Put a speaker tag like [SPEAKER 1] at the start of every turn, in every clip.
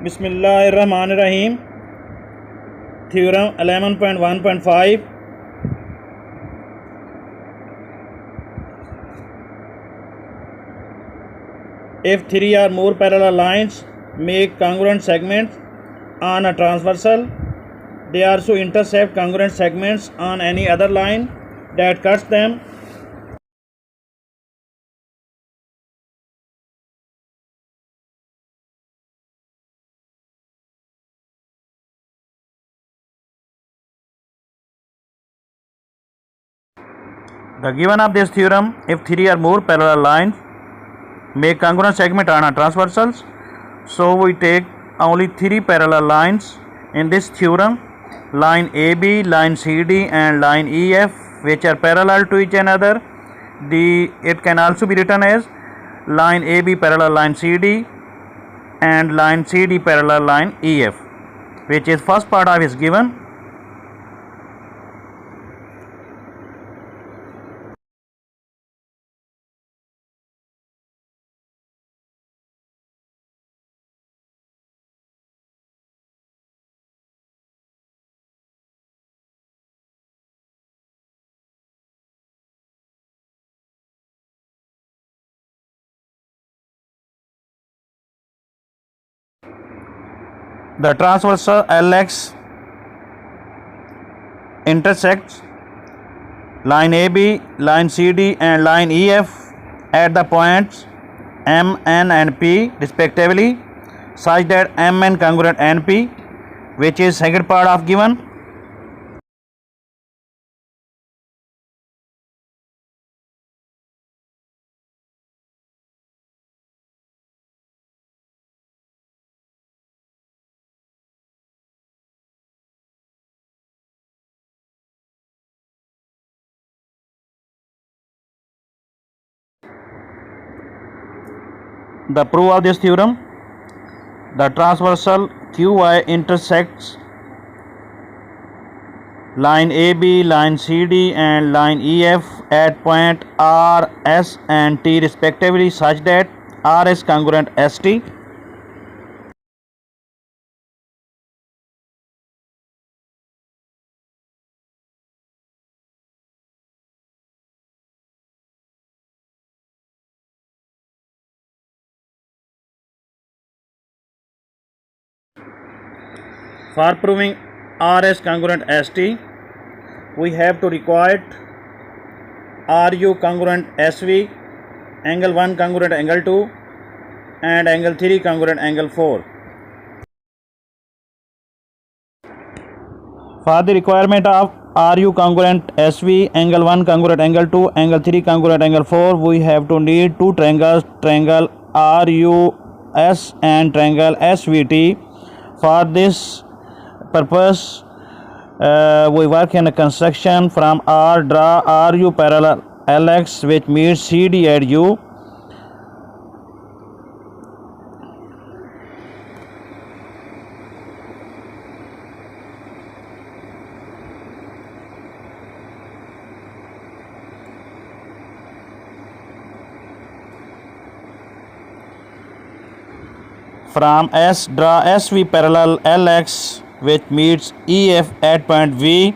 [SPEAKER 1] बिस्मिल्लाहिर्रहमानिर्रहीम। Theorem 11.1.5। If three or more parallel lines make congruent segments on a transversal, they also intersect congruent segments on any other line that cuts them. The given of this theorem, if three or more parallel lines make congruent segment on a transversals, so we take only three parallel lines in this theorem: line AB, line CD, and line EF, which are parallel to each another. It can also be written as line AB parallel line CD and line CD parallel line EF, which is first part of is given. The transversal LX intersects line AB, line CD, and line EF at the points M, N, and P respectively, such that Mn congruent Np, which is second part of given. The proof of this theorem: the transversal QI intersects line AB, line CD, and line EF at point R, S, and T respectively, such that R is congruent ST. For proving R is congruent ST, we have to require RU congruent SV, angle 1 congruent angle 2, and angle 3 congruent angle 4. For the requirement of RU congruent SV, angle 1 congruent angle 2, angle 3 congruent angle 4, we have to need two triangles, triangle RUS and triangle SVT. For this purpose, we work in a construction from R, draw RU parallel LX which meets CD at U. From S, draw SV parallel LX which meets EF at point V.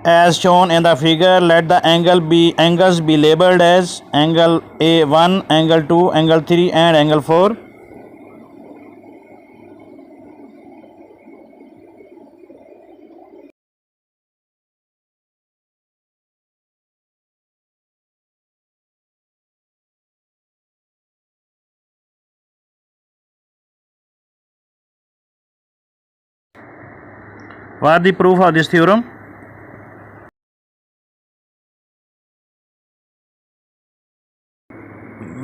[SPEAKER 1] As shown in the figure, let the angles be labeled as angle A1, angle 2, angle 3, and angle 4. What is the proof of this theorem?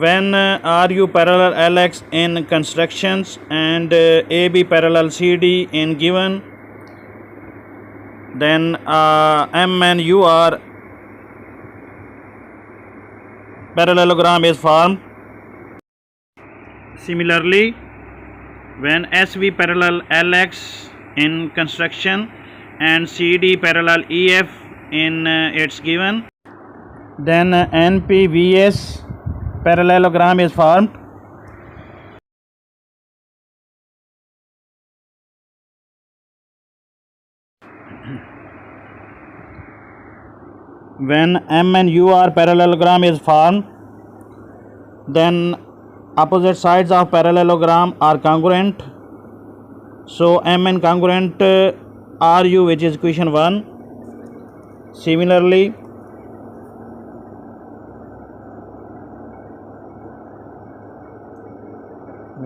[SPEAKER 1] When RU parallel LX in constructions and AB parallel CD in given, then M and U are parallelogram is formed. Similarly, when SV parallel LX in construction and CD parallel EF in its given, then NPVS parallelogram is formed. When M and UR parallelogram is formed, then opposite sides of parallelogram are congruent. So Mn congruent Ru, which is equation 1. Similarly,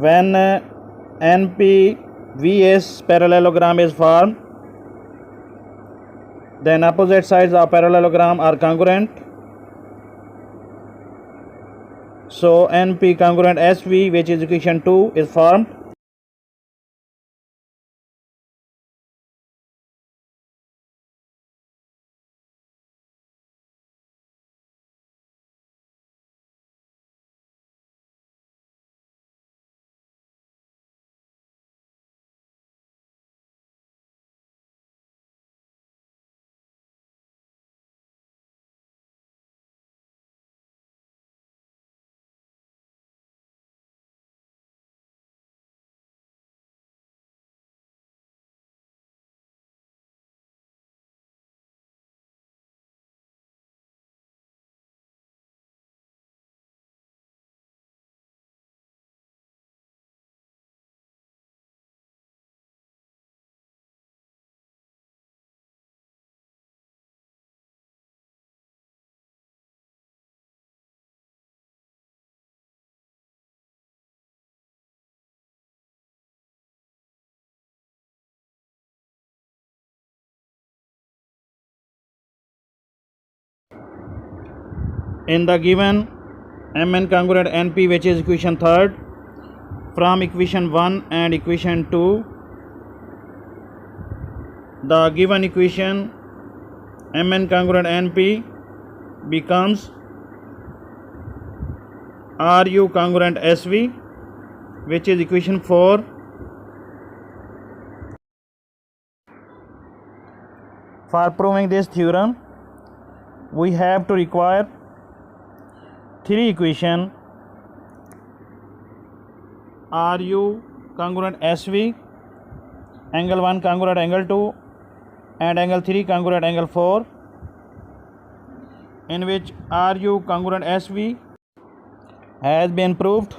[SPEAKER 1] when NPVS parallelogram is formed, then opposite sides of parallelogram are congruent. So NP congruent SV, which is equation 2, is formed. In the given Mn congruent Np, which is equation 3rd, from equation 1 and equation 2, the given equation Mn congruent Np becomes Ru congruent Sv, which is equation 4. For proving this theorem, we have to require 3 equation Ru congruent Sv, angle 1 congruent angle 2, and angle 3 congruent angle 4, in which Ru congruent Sv has been proved.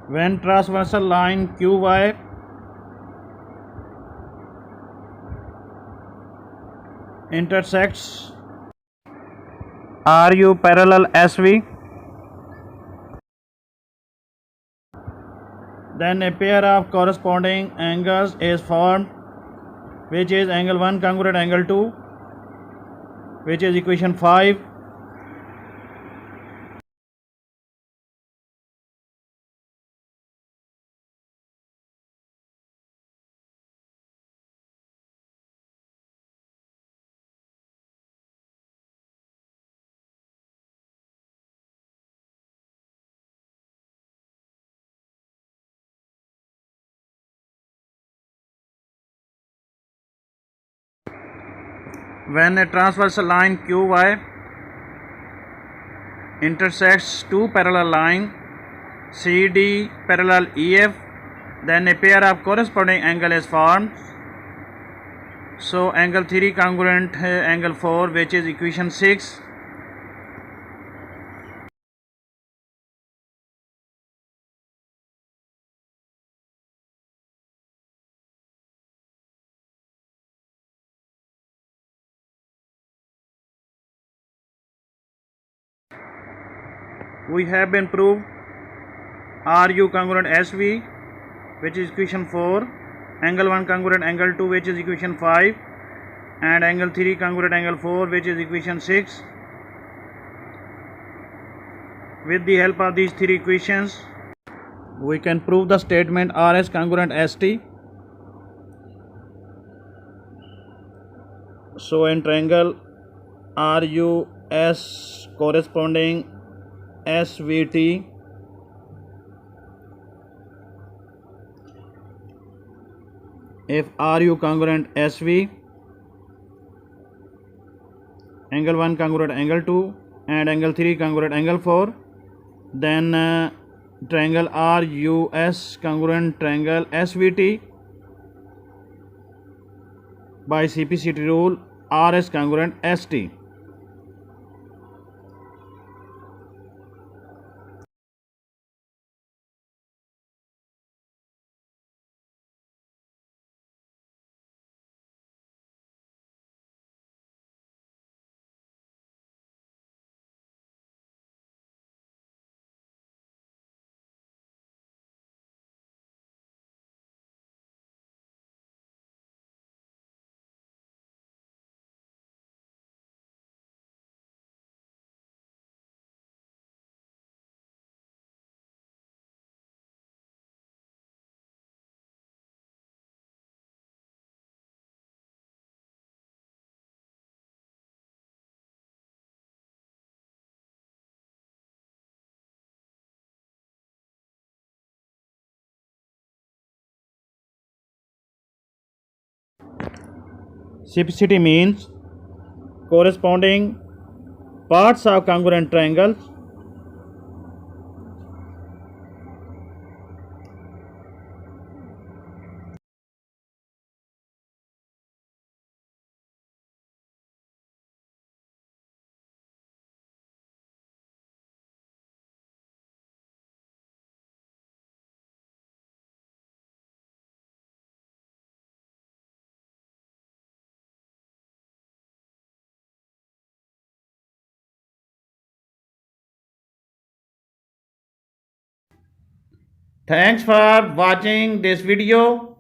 [SPEAKER 1] When transversal line QY intersects Ru parallel Sv, then a pair of corresponding angles is formed, which is angle 1 congruent angle 2, which is equation 5. When a transversal line QY intersects two parallel lines CD parallel EF, then a pair of corresponding angle is formed. So angle 3 congruent angle 4, which is equation 6. we have been proved RU congruent SV, which is equation 4, angle 1 congruent angle 2, which is equation 5, and angle 3 congruent angle 4, which is equation 6. With the help of these three equations, we can prove the statement RS congruent ST. So in triangle RUS corresponding SVT, if RU congruent SV, angle 1 congruent angle 2 and angle 3 congruent angle 4, then triangle RUS congruent triangle SVT, by CPCT rule RS congruent ST. CPCT means corresponding parts of congruent triangles Thanks for watching this video.